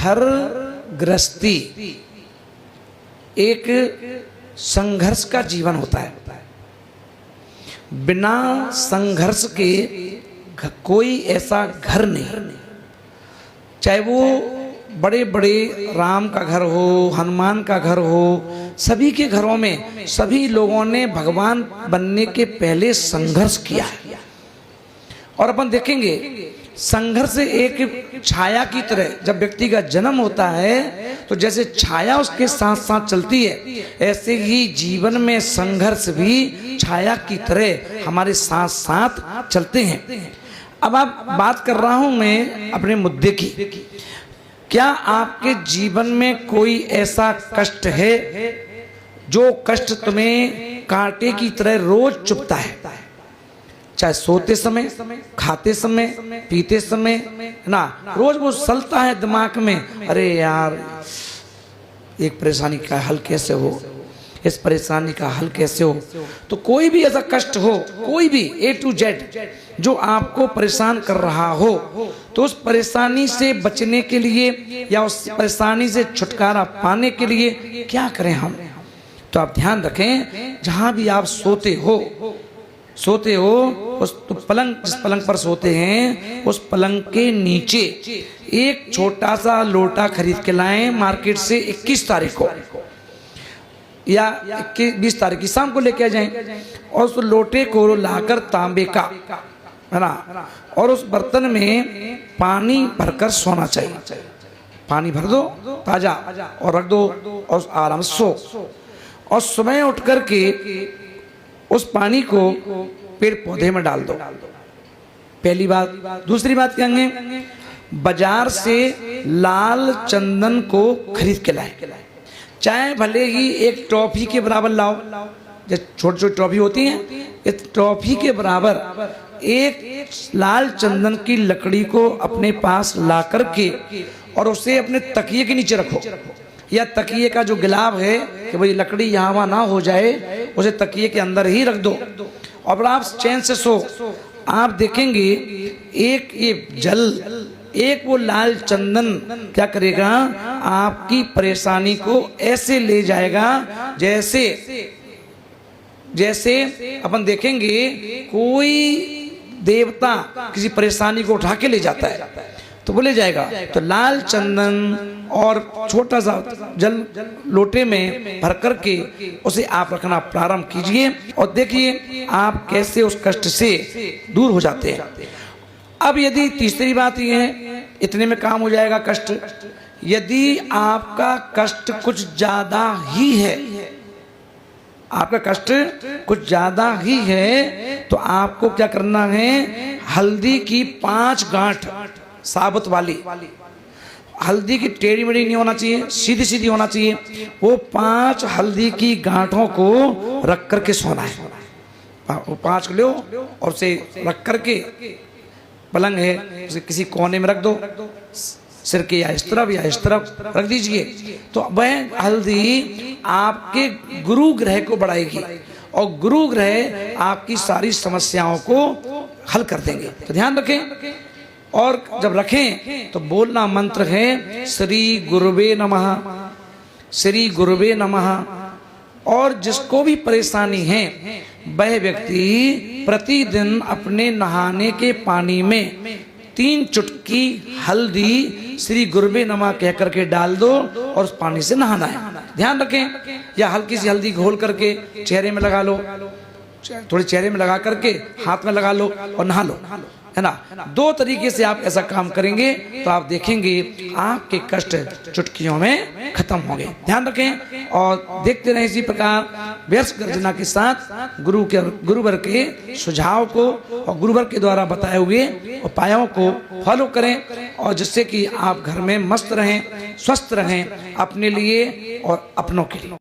हर गृहस्थी एक संघर्ष का जीवन होता है। बिना संघर्ष के कोई ऐसा घर नहीं, चाहे वो बड़े बड़े राम का घर हो, हनुमान का घर हो, सभी के घरों में सभी लोगों ने भगवान बनने के पहले संघर्ष किया है। और अपन देखेंगे संघर्ष एक छाया की तरह, जब व्यक्ति का जन्म होता है तो जैसे छाया उसके साथ साथ चलती है, ऐसे ही जीवन में संघर्ष भी छाया की तरह हमारे साथ साथ चलते हैं। अब आप बात कर रहा हूं मैं अपने मुद्दे की। क्या आपके जीवन में कोई ऐसा कष्ट है जो कष्ट तुम्हें कांटे की तरह रोज चुभता है? चाहे सोते समय, खाते समय, पीते समय ना, रोज वो सलता है दिमाग में, अरे यार एक परेशानी का हल कैसे हो, इस परेशानी का हल कैसे हो। तो कोई भी ऐसा कष्ट हो, कोई भी A to Z जो आपको परेशान कर रहा हो, तो उस परेशानी से बचने के लिए या उस परेशानी से छुटकारा पाने के लिए क्या करें हम? तो आप ध्यान रखें, जहां भी आप सोते हो उस तो पलंग, जिस पलंग पर सोते हैं उस पलंग के नीचे एक छोटा सा लोटा खरीद के लाएं मार्केट से 21 तारीख को या 20 तारीख की शाम को लेके आ जाएं, और उस लोटे को लाकर तांबे का, है ना, और उस बर्तन में पानी भरकर सोना चाहिए। पानी भर दो ताजा और रख दो और आराम से सो। और सुबह उठ करके उस पानी को पेड़ पौधे में डाल दो, पहली बात। दूसरी बात कहेंगे, बाजार से लाल चंदन को खरीद के लाए, चाहे भले ही एक टॉफी के बराबर लाओ, जो छोटी छोटी टॉफी होती हैं, इस टॉफी के बराबर एक लाल चंदन की लकड़ी को अपने पास ला करके और उसे अपने तकिए के नीचे रखो, या तकिए का जो गिलाव है कि भाई लकड़ी यहाँ वहाँ ना हो जाए, उसे तकिए के अंदर ही रख दो और आप चैन से सो। आप देखेंगे एक ये जल, एक वो लाल चंदन क्या करेगा, आपकी परेशानी को ऐसे ले जाएगा जैसे जैसे अपन देखेंगे कोई देवता किसी परेशानी को उठा के ले जाता है तो वो ले जाएगा। तो लाल चंदन और छोटा सा जल लोटे में भर करके उसे आप रखना प्रारंभ कीजिए और देखिए आप कैसे उस कष्ट से दूर हो जाते हैं। अब यदि तीसरी बात यह है, इतने में काम हो जाएगा कष्ट। यदि आपका कष्ट कुछ ज्यादा ही है, आपका कष्ट कुछ ज्यादा ही है, तो आपको क्या करना है, हल्दी की 5 गांठ साबुत वाली, हल्दी की टेढ़ी मेढ़ी नहीं होना चाहिए, सीधी सीधी होना चाहिए, वो 5 हल्दी की गांठों को रख करके सोना है। वो 5 लो और उसे रख करके, पलंग है उसे किसी कोने में रख दो, सिर के या इस तरफ रख दीजिए। तो वह हल्दी आपके गुरु ग्रह को बढ़ाएगी और गुरु ग्रह आपकी सारी समस्याओं को हल कर देंगे। तो ध्यान रखें, और जब रखें तो बोलना मंत्र है श्री गुरुवे नमः, श्री गुरुवे नमः। और जिसको भी परेशानी है वह व्यक्ति प्रतिदिन अपने नहाने के पानी में 3 चुटकी हल्दी श्री गुरुवे नमः कह करके डाल दो और उस पानी से नहाना है। ध्यान रखें, या हल्की सी हल्दी घोल करके चेहरे में लगा लो, थोड़ी चेहरे में लगा करके हाथ में लगा लो और नहा लो, है ना। 2 तरीके से आप ऐसा काम करेंगे तो आप देखेंगे आपके कष्ट चुटकियों में खत्म होंगे। ध्यान रखें और देखते रहें इसी प्रकार व्यर्थ गर्जना के साथ गुरुवर के सुझाव को और गुरुवर के द्वारा बताए हुए उपायों को फॉलो करें, और जिससे कि आप घर में मस्त रहें, स्वस्थ रहें, अपने लिए और अपनों के लिए।